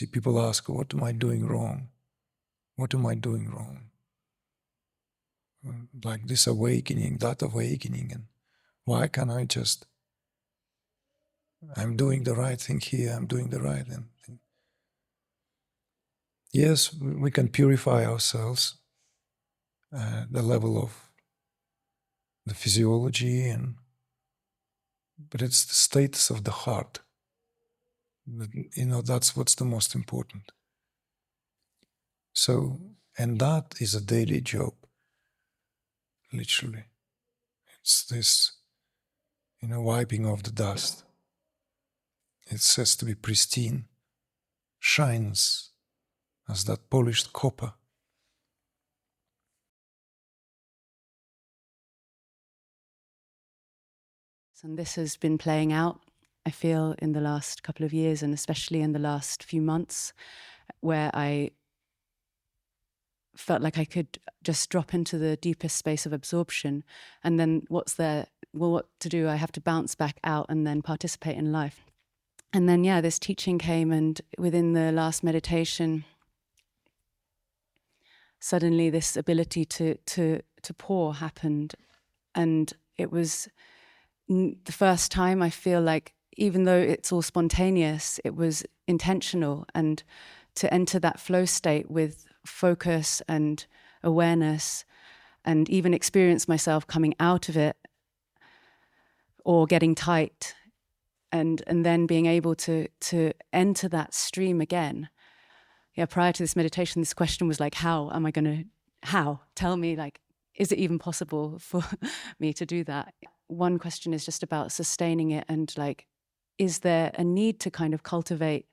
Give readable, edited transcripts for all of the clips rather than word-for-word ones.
See, people ask, what am I doing wrong? What am I doing wrong? Like this awakening, that awakening, and why can't I just, I'm doing the right thing here, I'm doing the right thing. Yes, we can purify ourselves at the level of the physiology, but it's the status of the heart. That's what's the most important. So, and that is a daily job, literally. It's this, wiping off the dust. It says to be pristine, shines as that polished copper. And this has been playing out, I feel, in the last couple of years, and especially in the last few months, where I felt like I could just drop into the deepest space of absorption. And then what's there? Well, what to do? I have to bounce back out and then participate in life. And then, this teaching came, and within the last meditation, suddenly this ability to pour happened. And it was the first time I feel like, even though it's all spontaneous, it was intentional. And to enter that flow state with focus and awareness, and even experience myself coming out of it or getting tight, and then being able to enter that stream again. Prior to this meditation, this question was like, how? Tell me, like, is it even possible for me to do that? One question is just about sustaining it, and like, is there a need to kind of cultivate,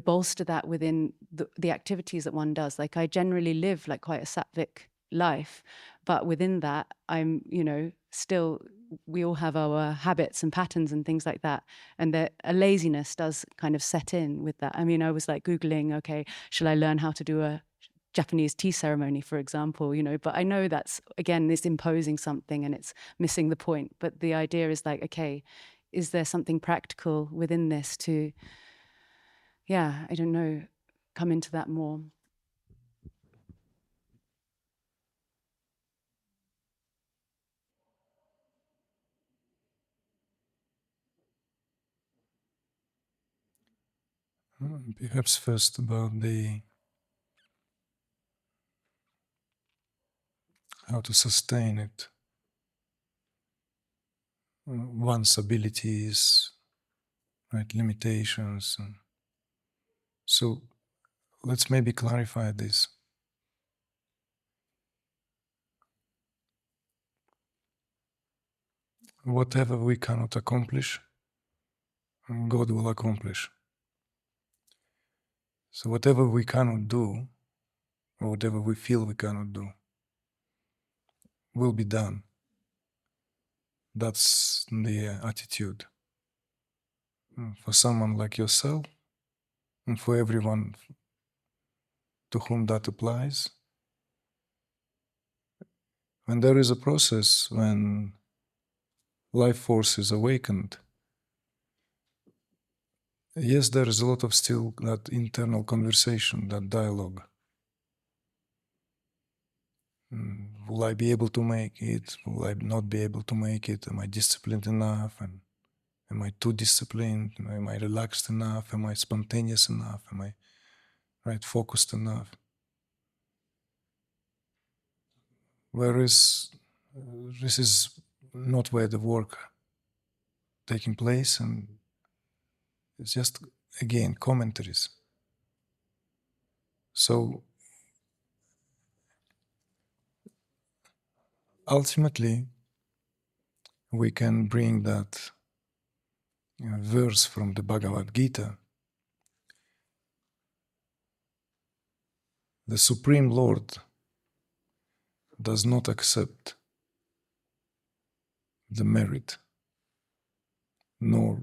bolster that within the activities that one does? Like, I generally live like quite a sattvic life, but within that, I'm, still, we all have our habits and patterns and things like that. And a laziness does kind of set in with that. I mean, I was like Googling, okay, shall I learn how to do a Japanese tea ceremony, for example, but I know that's, again, this imposing something and it's missing the point. But the idea is like, okay, is there something practical within this to, I don't know, come into that more? Perhaps first about how to sustain it. One's abilities, right, limitations. So let's maybe clarify this. Whatever we cannot accomplish, God will accomplish. So whatever we cannot do, or whatever we feel we cannot do, will be done. That's the attitude. For someone like yourself, and for everyone to whom that applies, when there is a process, when life force is awakened, yes, there is a lot of still that internal conversation, that dialogue. Will I be able to make it? Will I not be able to make it? Am I disciplined enough? And am I too disciplined? Am I relaxed enough? Am I spontaneous enough? Am I focused enough? Whereas this is not where the work taking place, and it's just, again, commentaries. So ultimately, we can bring that verse from the Bhagavad Gita. The Supreme Lord does not accept the merit nor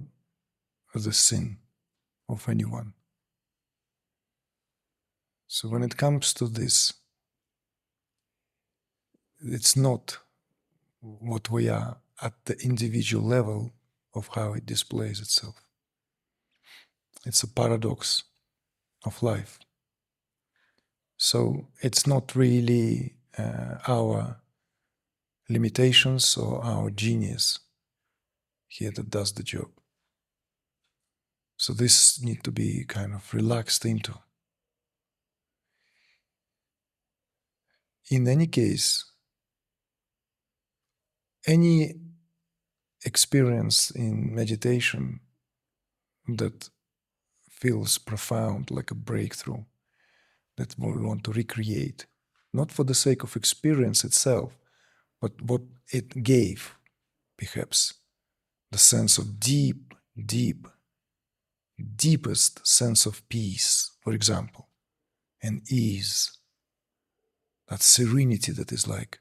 the sin of anyone. So when it comes to this, it's not what we are at the individual level of how it displays itself. It's a paradox of life. So it's not really our limitations or our genius here that does the job. So this need to be kind of relaxed into. In any case, any experience in meditation that feels profound, like a breakthrough, that we want to recreate, not for the sake of experience itself, but what it gave, perhaps, the sense of deepest sense of peace, for example, and ease, that serenity that is like,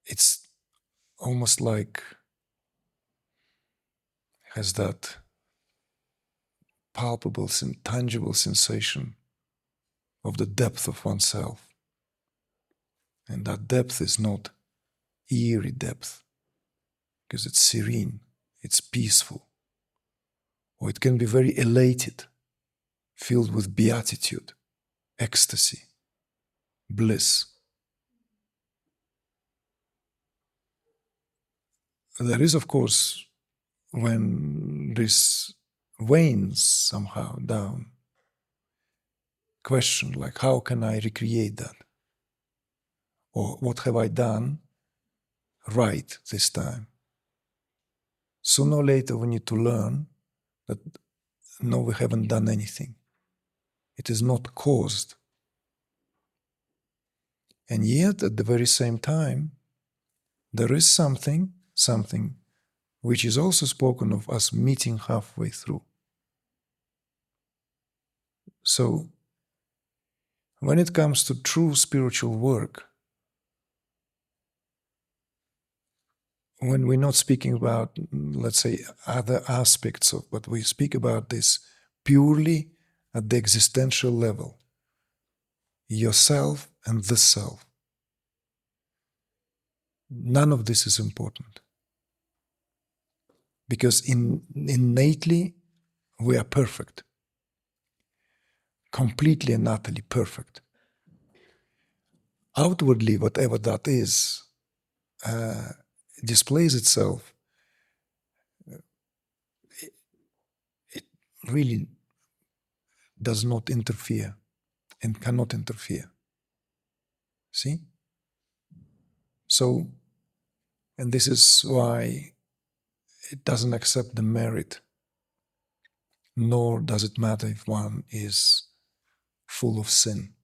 it's almost like has that palpable, tangible sensation of the depth of oneself. And that depth is not eerie depth, because it's serene, it's peaceful. Or it can be very elated, filled with beatitude, ecstasy, bliss. There is, of course, when this wanes somehow down, question like, how can I recreate that? Or what have I done right this time? Sooner or later we need to learn that no, we haven't done anything. It is not caused. And yet, at the very same time, there is something which is also spoken of as meeting halfway through. So, when it comes to true spiritual work, when we're not speaking about, let's say, other aspects of, but we speak about this purely at the existential level, yourself and the self. None of this is important. Because innately, we are perfect. Completely and utterly perfect. Outwardly, whatever that is, displays itself. It really does not interfere and cannot interfere. See? So, and this is why it doesn't accept the merit, nor does it matter if one is full of sin.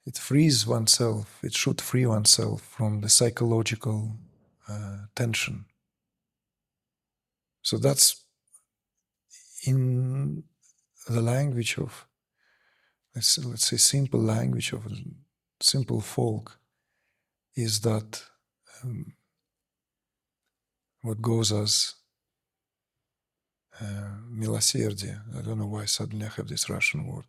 It frees oneself, it should free oneself from the psychological tension. So that's in the language of, let's say, simple language of simple folk, is that what goes as милосердие. I don't know why suddenly I have this Russian word.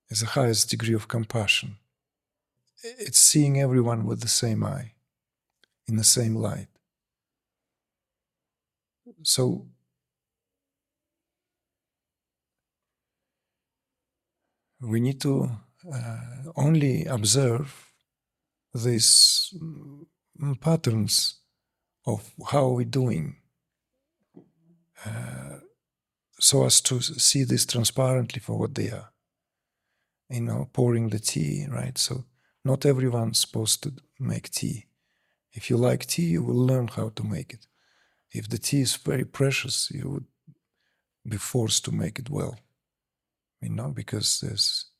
Is the highest degree of compassion. It's seeing everyone with the same eye, in the same light. So we need to only observe these patterns of how we're doing, so as to see this transparently for what they are. Pouring the tea, right? So not everyone's supposed to make tea. If you like tea, you will learn how to make it. If the tea is very precious, you would be forced to make it well, because there's,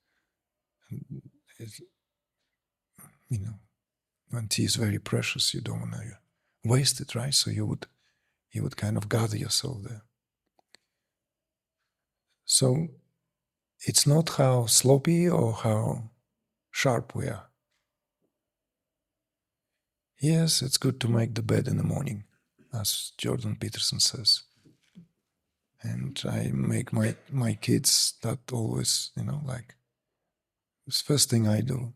when tea is very precious, you don't want to waste it, right? So you would kind of gather yourself there. So it's not how sloppy or how sharp we are. Yes, it's good to make the bed in the morning, as Jordan Peterson says. And I make my kids that always, like, it's the first thing I do,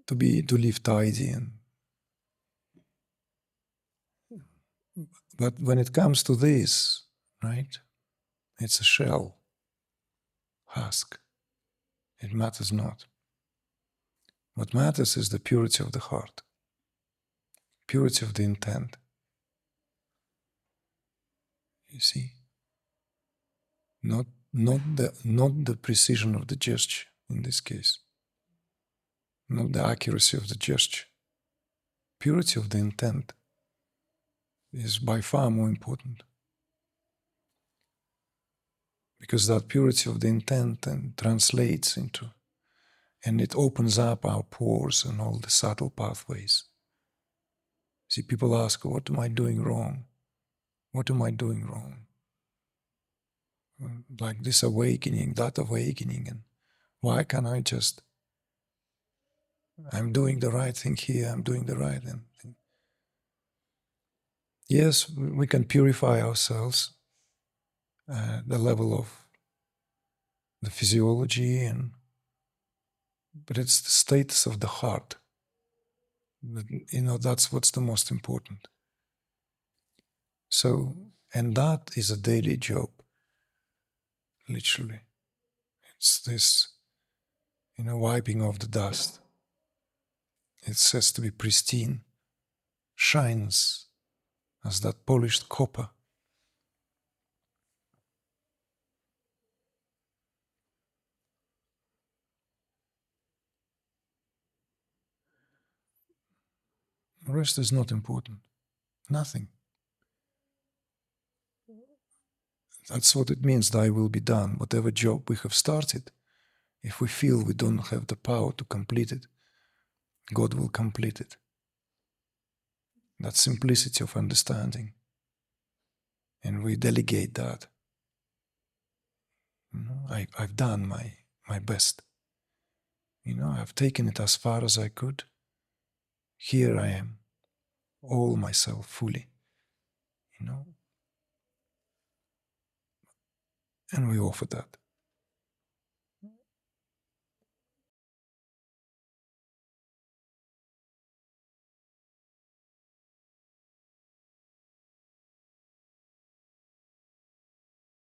to live tidy and But when it comes to this, right, it's a shell, husk. It matters not. What matters is the purity of the heart, purity of the intent. You see, not the precision of the gesture in this case, not the accuracy of the gesture. Purity of the intent is by far more important, because that purity of the intent then translates into, and it opens up our pores and all the subtle pathways. See, people ask, what am I doing wrong? What am I doing wrong? Like this awakening, that awakening, and why can't I just, I'm doing the right thing here, I'm doing the right thing. Yes, we can purify ourselves at the level of the physiology, but it's the status of the heart. That's what's the most important. So, and that is a daily job, literally. It's this, wiping off the dust. It says to be pristine, shines as that polished copper. The rest is not important. Nothing. That's what it means, thy will be done. Whatever job we have started, if we feel we don't have the power to complete it, God will complete it. That simplicity of understanding. And we delegate that. I've done my best. I've taken it as far as I could. Here I am, all myself fully. And we offer that.